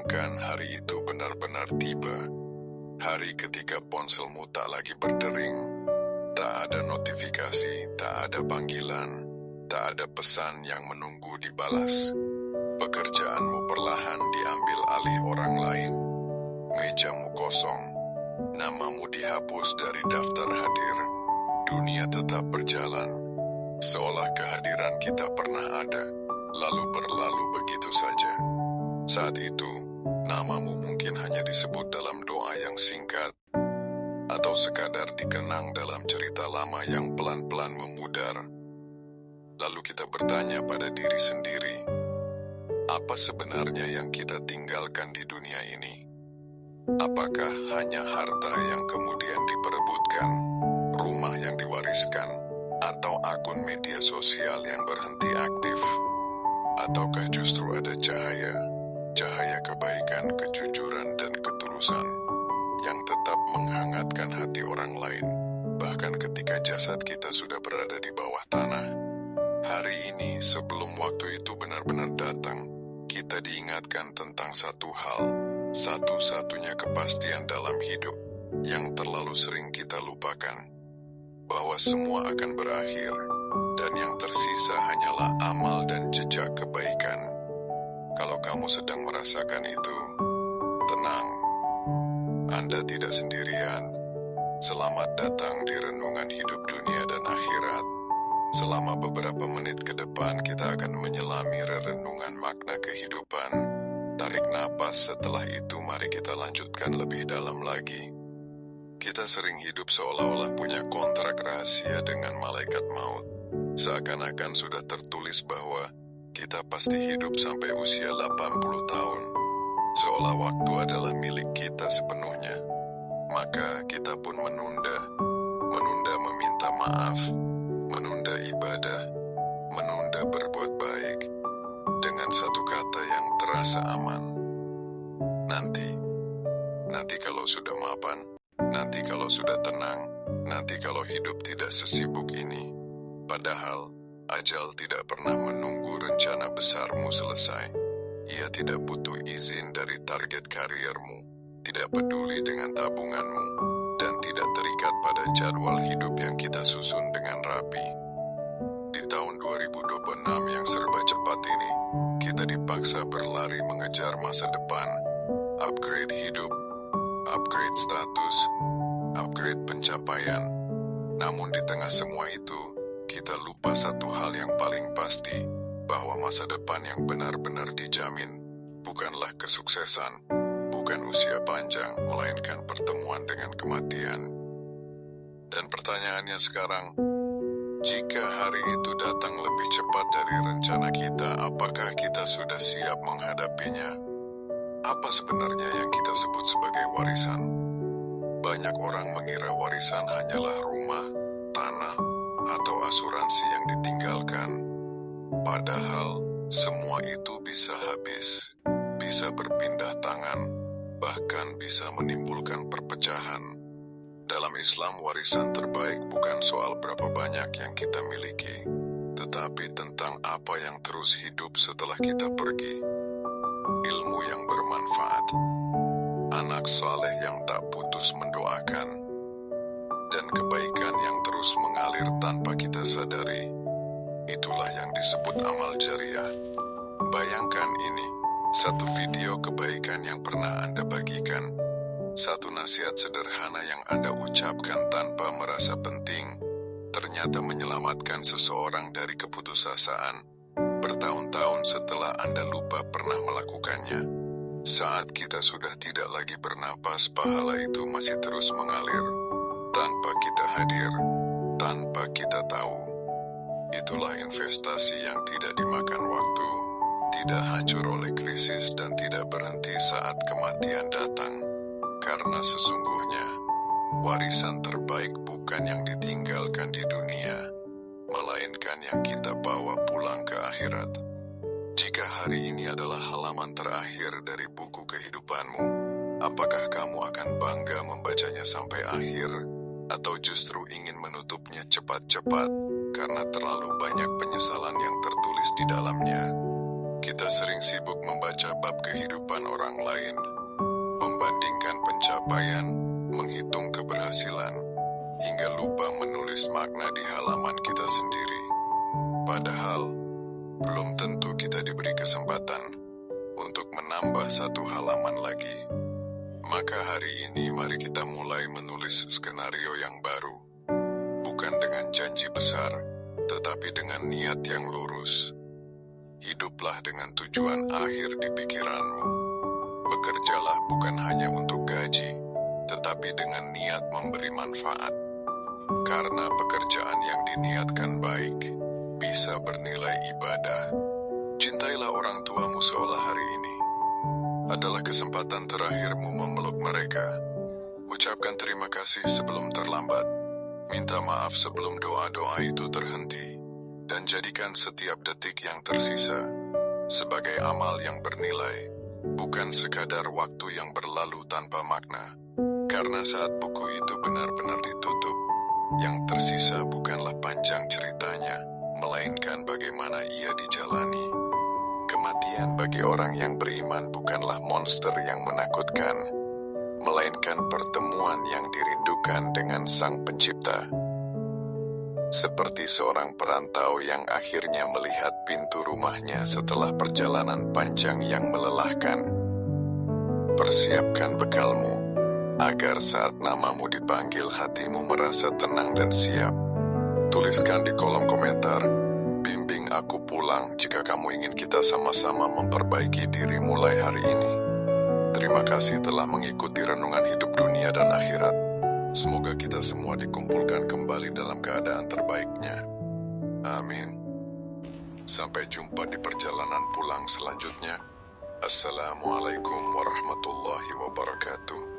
Bayangkan hari itu benar-benar tiba. Hari ketika ponselmu tak lagi berdering, tak ada notifikasi, tak ada panggilan, tak ada pesan yang menunggu dibalas. Pekerjaanmu perlahan diambil alih orang lain. Mejamu kosong, namamu dihapus dari daftar hadir. Dunia tetap berjalan, seolah kehadiran kita pernah ada, lalu berlalu begitu saja. Saat itu, namamu mungkin hanya disebut dalam doa yang singkat, atau sekadar dikenang dalam cerita lama yang pelan-pelan memudar. Lalu kita bertanya pada diri sendiri, apa sebenarnya yang kita tinggalkan di dunia ini? Apakah hanya harta yang kemudian diperebutkan, rumah yang diwariskan, atau akun media sosial yang berhenti aktif? Ataukah justru ada cahaya kebaikan, kejujuran, dan ketulusan yang tetap menghangatkan hati orang lain, bahkan ketika jasad kita sudah berada di bawah tanah? Hari ini, sebelum waktu itu benar-benar datang, kita diingatkan tentang satu hal, satu-satunya kepastian dalam hidup yang terlalu sering kita lupakan, bahwa semua akan berakhir, dan yang tersisa hanyalah amal dan jejak kebaikan. Kalau kamu sedang merasakan itu, tenang, Anda tidak sendirian. Selamat datang di renungan hidup dunia dan akhirat. Selama beberapa menit ke depan kita akan menyelami renungan makna kehidupan. Tarik napas, setelah itu mari kita lanjutkan lebih dalam lagi. Kita sering hidup seolah-olah punya kontrak rahasia dengan malaikat maut. Seakan-akan sudah tertulis bahwa kita pasti hidup sampai usia 80 tahun. Seolah waktu adalah milik kita sepenuhnya. Maka kita pun menunda meminta maaf, menunda ibadah, menunda berbuat baik, dengan satu kata yang terasa aman. Nanti kalau sudah mapan, nanti kalau sudah tenang, nanti kalau hidup tidak sesibuk ini. Padahal, ajal tidak pernah menunggu rencana besarmu selesai. Ia tidak butuh izin dari target kariermu, tidak peduli dengan tabunganmu, dan tidak terikat pada jadwal hidup yang kita susun dengan rapi. Di tahun 2026 yang serba cepat ini, kita dipaksa berlari mengejar masa depan, upgrade hidup, upgrade status, upgrade pencapaian. Namun di tengah semua itu, kita lupa satu hal yang paling pasti, bahwa masa depan yang benar-benar dijamin bukanlah kesuksesan, bukan usia panjang, melainkan pertemuan dengan kematian. Dan pertanyaannya sekarang, jika hari itu datang lebih cepat dari rencana kita, apakah kita sudah siap menghadapinya? Apa sebenarnya yang kita sebut sebagai warisan? Banyak orang mengira warisan hanyalah rumah, tanah, atau asuransi yang ditinggalkan. Padahal, semua itu bisa habis, bisa berpindah tangan, bahkan bisa menimbulkan perpecahan. Dalam Islam, warisan terbaik bukan soal berapa banyak yang kita miliki, tetapi tentang apa yang terus hidup setelah kita pergi. Ilmu yang bermanfaat, anak saleh yang tak putus mendoakan, dan kebaikan yang terus mengalir tanpa kita sadari. Itulah yang disebut amal jariah. Bayangkan ini, satu video kebaikan yang pernah Anda bagikan, satu nasihat sederhana yang Anda ucapkan tanpa merasa penting, ternyata menyelamatkan seseorang dari keputusasaan, bertahun-tahun setelah Anda lupa pernah melakukannya. Saat kita sudah tidak lagi bernapas, pahala itu masih terus mengalir, tanpa kita hadir, tanpa kita tahu. Itulah investasi yang tidak dimakan waktu, tidak hancur oleh krisis, dan tidak berhenti saat kematian datang. Karena sesungguhnya, warisan terbaik bukan yang ditinggalkan di dunia, melainkan yang kita bawa pulang ke akhirat. Jika hari ini adalah halaman terakhir dari buku kehidupanmu, apakah kamu akan bangga membacanya sampai akhir, atau justru ingin menutupnya cepat-cepat karena terlalu banyak penyesalan yang tertulis di dalamnya? Kita Kita sering sibuk membaca bab kehidupan orang lain, membandingkan pencapaian, menghitung keberhasilan, hingga lupa menulis makna di halaman kita sendiri. Padahal, belum tentu kita diberi kesempatan untuk menambah satu halaman lagi. Maka hari ini mari kita mulai menulis skenario yang baru. Bukan dengan janji besar, tetapi dengan niat yang lurus. Hiduplah dengan tujuan akhir di pikiranmu. Bekerjalah bukan hanya untuk gaji, tetapi dengan niat memberi manfaat. Karena pekerjaan yang diniatkan baik, bisa bernilai ibadah. Cintailah orang tuamu seolah hari ini adalah kesempatan terakhirmu memeluk mereka. Ucapkan terima kasih sebelum terlambat. Minta maaf sebelum doa-doa itu terhenti. Dan jadikan setiap detik yang tersisa sebagai amal yang bernilai, bukan sekadar waktu yang berlalu tanpa makna. Karena saat buku itu benar-benar ditutup, yang tersisa bukanlah panjang ceritanya, melainkan bagaimana ia dijalani. Kematian bagi orang yang beriman bukanlah monster yang menakutkan, melainkan pertemuan yang dirindukan dengan Sang Pencipta. Seperti seorang perantau yang akhirnya melihat pintu rumahnya setelah perjalanan panjang yang melelahkan. Persiapkan bekalmu, agar saat namamu dipanggil hatimu merasa tenang dan siap. Tuliskan di kolom komentar, bimbing aku pulang jika kamu ingin kita sama-sama memperbaiki diri mulai hari ini. Terima kasih telah mengikuti renungan hidup dunia dan akhirat. Semoga kita semua dikumpulkan kembali dalam keadaan terbaiknya. Amin. Sampai jumpa di perjalanan pulang selanjutnya. Assalamualaikum warahmatullahi wabarakatuh.